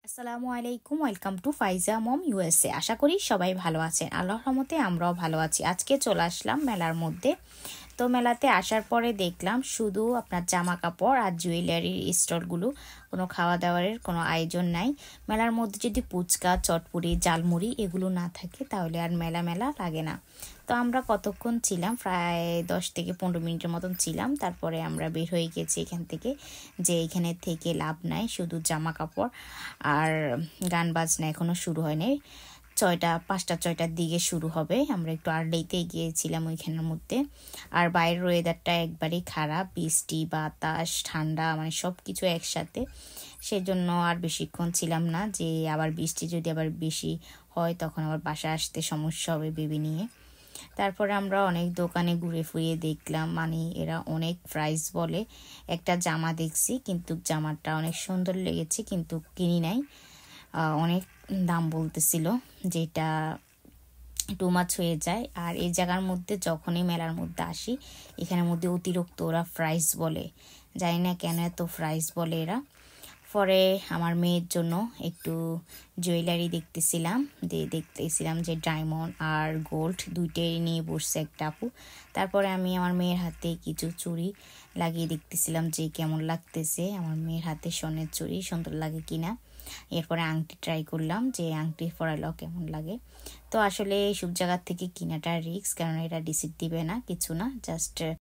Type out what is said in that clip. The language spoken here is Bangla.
আসসালামু আলাইকুম, welcome to Faiza mom USA. আশা করি সবাই ভালো আছেন। আল্লাহর রহমতে আমরাও ভালো আছি। আজকে চলে আসলাম মেলার মধ্যে। তো মেলাতে আসার পরে দেখলাম শুধু আপনার জামা কাপড় আর জুয়েলারির স্টলগুলো, কোনো খাওয়া দাওয়ারের কোনো আয়োজন নাই। মেলার মধ্যে যদি ফুচকা, চটপুরি, জালমুড়ি এগুলো না থাকে তাহলে আর মেলা মেলা লাগে না। তো আমরা কতক্ষণ ছিলাম, প্রায় 10 থেকে 15 মিনিটের মতন ছিলাম। তারপরে আমরা বের হয়ে গেছি এখান থেকে, যে এখানে থেকে লাভ নাই, শুধু জামা কাপড় আর গান বাজনা এখনও শুরু হয়নি। 5টা 6টার দিকে শুরু হবে। আমরা একটু আর্লিতেই গিয়েছিলাম ওইখানের মধ্যে। আর বাইরের ওয়েদারটা একবারেই খারাপ, বৃষ্টি, বাতাস, ঠান্ডা, মানে সব কিছু একসাথে। সেজন্য আর বেশিক্ষণ ছিলাম না, যে আবার বৃষ্টি যদি আবার বেশি হয় তখন আবার বাসা আসতে সমস্যা হবে বেবি নিয়ে। তারপরে আমরা অনেক দোকানে ঘুরে ফুরিয়ে দেখলাম, মানে এরা অনেক প্রাইস বলে। একটা জামা দেখছি, কিন্তু জামাটা অনেক সুন্দর লেগেছে, কিন্তু কিনি নাই। অনেক দাম বলতেছিল, যেটা টু মাছ হয়ে যায়। আর এই জায়গার মধ্যে যখনই মেলার মধ্যে আসি, এখানের মধ্যে অতিরিক্ত ওরা প্রাইস বলে, জানি না কেন এত প্রাইস বলে এরা। পরে আমার মেয়ের জন্য একটু জুয়েলারি দেখতেছিলাম যে ডায়মন্ড আর গোল্ড দুইটাই নিয়ে বসছে একটা আপু। তারপরে আমি আমার মেয়ের হাতে কিছু চুড়ি লাগিয়ে দেখতেছিলাম যে কেমন লাগতেছে, আমার মেয়ের হাতে স্বর্ণের চুড়ি সুন্দর লাগে কিনা। এরপরে আংটি ট্রাই করলাম যে আংটি পরালেও কেমন লাগে। তো আসলে এইসব জায়গার থেকে কিনাটা রিস্ক, কারণ এটা রিসিপ্ট দিবে না, কিছু না, জাস্ট